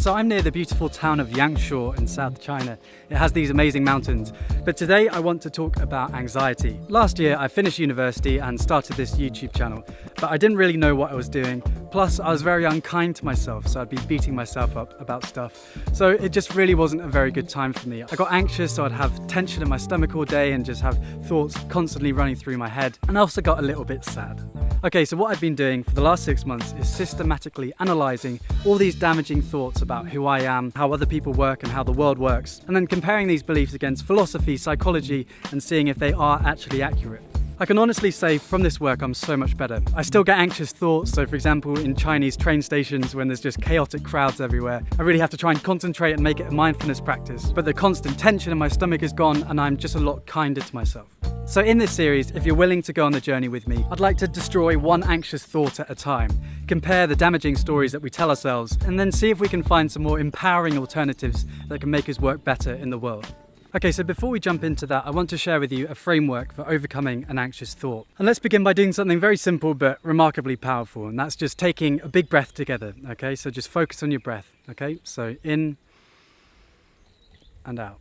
So I'm near the beautiful town of Yangshuo in South China. It has these amazing mountains. But today I want to talk about anxiety. Last year I finished university and started this YouTube channel, but I didn't really know what I was doing. Plus I was very unkind to myself, so I'd be beating myself up about stuff. So it just really wasn't a very good time for me. I got anxious, so I'd have tension in my stomach all day and just have thoughts constantly running through my head. And I also got a little bit sad. Okay, so what I've been doing for the last 6 months is systematically analysing all these damaging thoughts about who I am, how other people work and how the world works, and then comparing these beliefs against philosophy, psychology, and seeing if they are actually accurate. I can honestly say from this work I'm so much better. I still get anxious thoughts, so for example in Chinese train stations when there's just chaotic crowds everywhere, I really have to try and concentrate and make it a mindfulness practice. But the constant tension in my stomach is gone and I'm just a lot kinder to myself. So in this series, if you're willing to go on the journey with me, I'd like to destroy one anxious thought at a time, compare the damaging stories that we tell ourselves, and then see if we can find some more empowering alternatives that can make us work better in the world. Okay, so before we jump into that, I want to share with you a framework for overcoming an anxious thought. And let's begin by doing something very simple but remarkably powerful, and that's just taking a big breath together, okay? So just focus on your breath, okay? So in and out.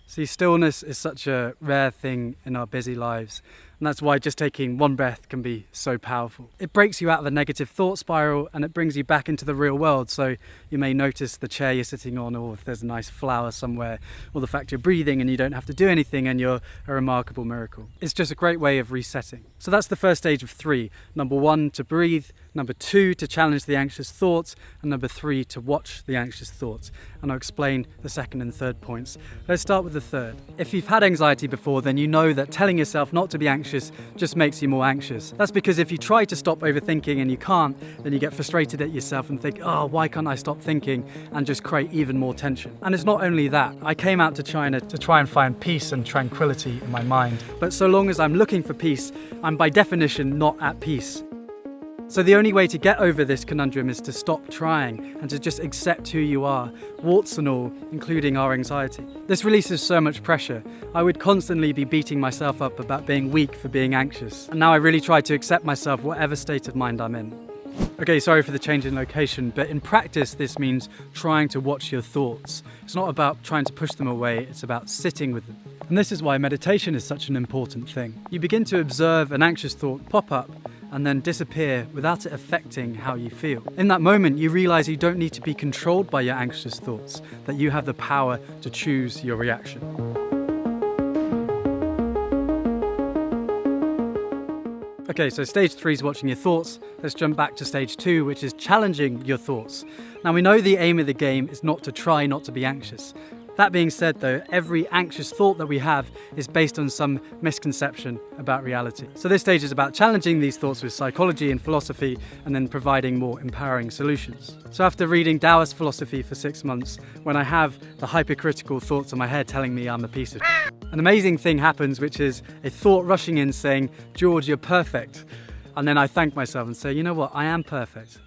See, stillness is such a rare thing in our busy lives, and that's why just taking one breath can be so powerful. It breaks you out of a negative thought spiral and it brings you back into the real world. So you may notice the chair you're sitting on, or if there's a nice flower somewhere, or the fact you're breathing and you don't have to do anything and you're a remarkable miracle. It's just a great way of resetting. So that's the first stage of 3. Number 1, to breathe. Number 2, to challenge the anxious thoughts. And number 3, to watch the anxious thoughts. And I'll explain the second and third points. Let's start with the third. If you've had anxiety before, then you know that telling yourself not to be anxious just makes you more anxious. That's because if you try to stop overthinking and you can't, then you get frustrated at yourself and think, oh, why can't I stop thinking, and just create even more tension. And it's not only that. I came out to China to try and find peace and tranquility in my mind. But so long as I'm looking for peace, I'm by definition not at peace. So the only way to get over this conundrum is to stop trying and to just accept who you are, warts and all, including our anxiety. This releases so much pressure. I would constantly be beating myself up about being weak for being anxious. And now I really try to accept myself whatever state of mind I'm in. Okay, sorry for the change in location, but in practice this means trying to watch your thoughts. It's not about trying to push them away, it's about sitting with them. And this is why meditation is such an important thing. You begin to observe an anxious thought pop up and then disappear without it affecting how you feel. In that moment, you realize you don't need to be controlled by your anxious thoughts, that you have the power to choose your reaction. Okay, so stage 3 is watching your thoughts. Let's jump back to stage 2, which is challenging your thoughts. Now we know the aim of the game is not to try not to be anxious. That being said though, every anxious thought that we have is based on some misconception about reality. So this stage is about challenging these thoughts with psychology and philosophy and then providing more empowering solutions. So after reading Taoist philosophy for 6 months, when I have the hypercritical thoughts in my head telling me I'm a piece of shit, an amazing thing happens, which is a thought rushing in saying, George, you're perfect. And then I thank myself and say, you know what, I am perfect.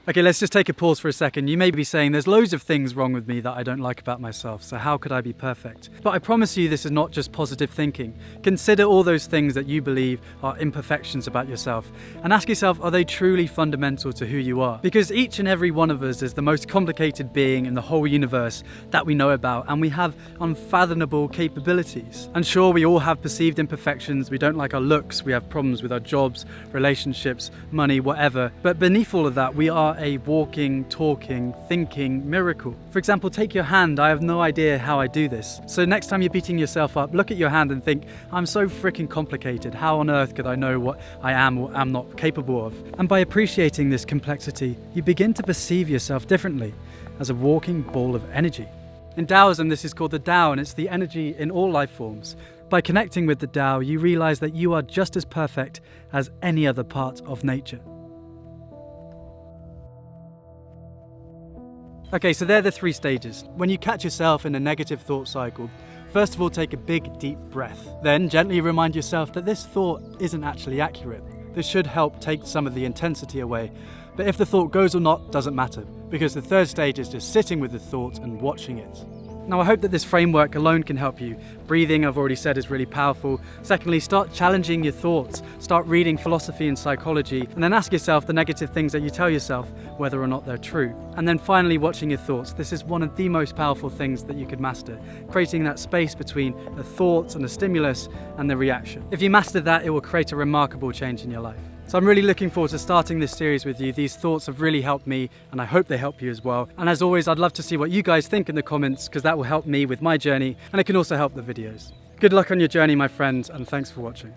Okay, let's just take a pause for a second. You may be saying there's loads of things wrong with me that I don't like about myself, so how could I be perfect? But I promise you this is not just positive thinking. Consider all those things that you believe are imperfections about yourself and ask yourself, are they truly fundamental to who you are? Because each and every one of us is the most complicated being in the whole universe that we know about, and we have unfathomable capabilities. And sure, we all have perceived imperfections. We don't like our looks, we have problems with our jobs, relationships, money, whatever. But beneath all of that, we are a walking, talking, thinking miracle. For example, take your hand. I have no idea how I do this. So next time you're beating yourself up, look at your hand and think, I'm so freaking complicated. How on earth could I know what I am or am not capable of? And by appreciating this complexity, you begin to perceive yourself differently, as a walking ball of energy. In Taoism, this is called the Tao, and it's the energy in all life forms. By connecting with the Tao, you realize that you are just as perfect as any other part of nature. Okay, so they're the 3 stages. When you catch yourself in a negative thought cycle, first of all, take a big, deep breath. Then gently remind yourself that this thought isn't actually accurate. This should help take some of the intensity away. But if the thought goes or not, doesn't matter, because the third stage is just sitting with the thought and watching it. Now, I hope that this framework alone can help you. Breathing, I've already said, is really powerful. Secondly, start challenging your thoughts. Start reading philosophy and psychology, and then ask yourself the negative things that you tell yourself, whether or not they're true. And then finally, watching your thoughts. This is one of the most powerful things that you could master, creating that space between the thoughts and the stimulus and the reaction. If you master that, it will create a remarkable change in your life. So I'm really looking forward to starting this series with you. These thoughts have really helped me, and I hope they help you as well. And as always, I'd love to see what you guys think in the comments, because that will help me with my journey, and it can also help the videos. Good luck on your journey, my friends, and thanks for watching.